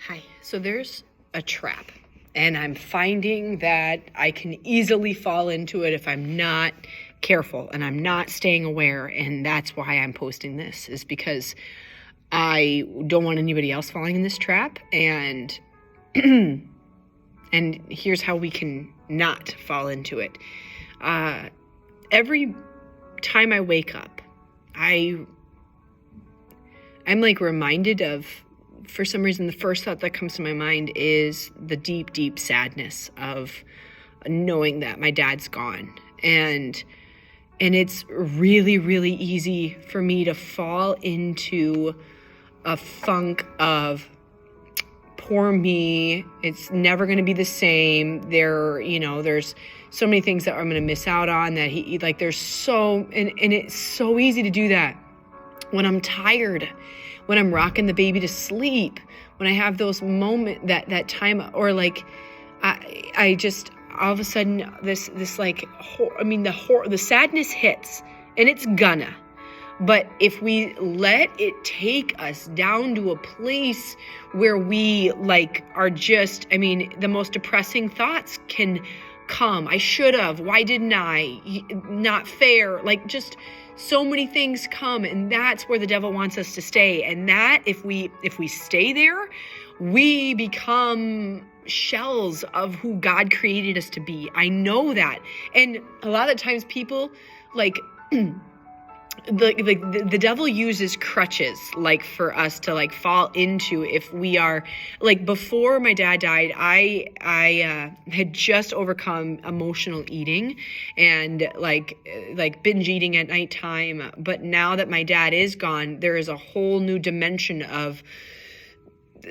Hi. So there's a trap, and I'm finding that I can easily fall into it if I'm not careful and I'm not staying aware. And that's why I'm posting this, is because I don't want anybody else falling in this trap. And and here's how we can not fall into it. Every time I wake up, I'm like reminded of, for some reason, the first thought that comes to my mind is the deep, deep sadness of knowing that my dad's gone. And it's really, really easy for me to fall into a funk of poor me. It's never going to be the same. There's so many things that I'm going to miss out on, that and it's so easy to do that when I'm tired, when I'm rocking the baby to sleep, when I have those moments, that time, or like, I just, all of a sudden, the sadness hits, and it's gonna. But if we let it take us down to a place where we are just, the most depressing thoughts can come. I should have. Why didn't I? Not fair. Just so many things come, and that's where the devil wants us to stay. And that if we stay there, we become shells of who God created us to be. I know that. And a lot of times people the devil uses crutches for us to fall into. If we are before my dad died, I had just overcome emotional eating and binge eating at nighttime. But now that my dad is gone, there is a whole new dimension of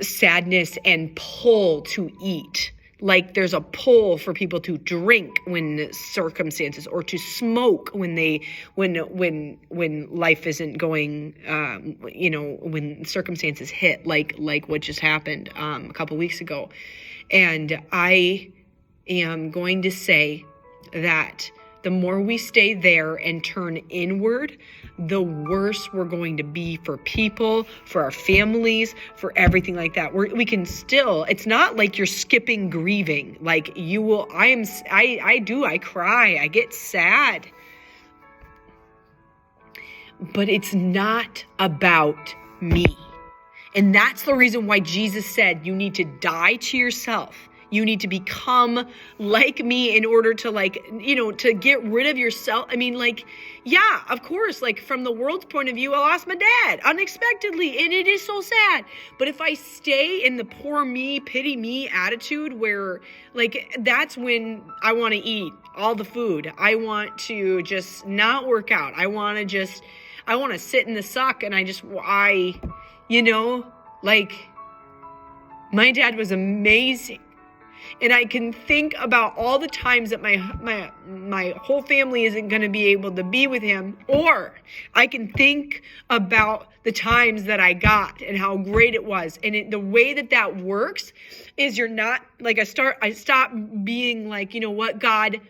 sadness and pull to eat. There's a pull for people to drink when circumstances, or to smoke when life isn't going, when circumstances hit, like what just happened a couple weeks ago. And I am going to say that the more we stay there and turn inward, the worse we're going to be for people, for our families, for everything like that. We can still, it's not like you're skipping grieving. I cry, I get sad. But it's not about me. And that's the reason why Jesus said you need to die to yourself. You need to become like me in order to to get rid of yourself. Yeah, of course, from the world's point of view, I lost my dad unexpectedly, and it is so sad. But if I stay in the poor me, pity me attitude, where that's when I want to eat all the food. I want to just not work out. I want to sit in the suck, and my dad was amazing. And I can think about all the times that my whole family isn't going to be able to be with him. Or I can think about the times that I got and how great it was. And the way that works is you're not, I stop being what, God,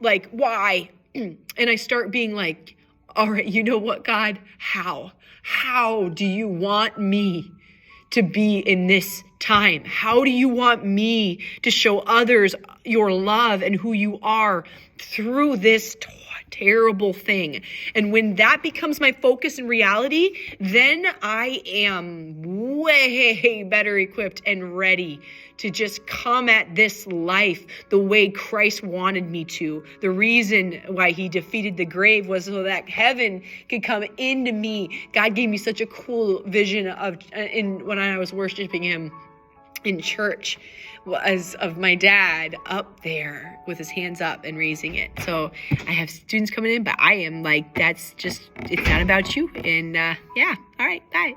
why? And I start being all right, you know what, God, how do you want me to be in this time? How do you want me to show others your love and who you are through this terrible thing? And when that becomes my focus and reality, then I am way better equipped and ready to just come at this life the way Christ wanted me to. The reason why he defeated the grave was so that heaven could come into me. God gave me such a cool vision when I was worshiping him in church, was of my dad up there with his hands up and raising it. So I have students coming in, but I am it's not about you. And yeah, all right, bye.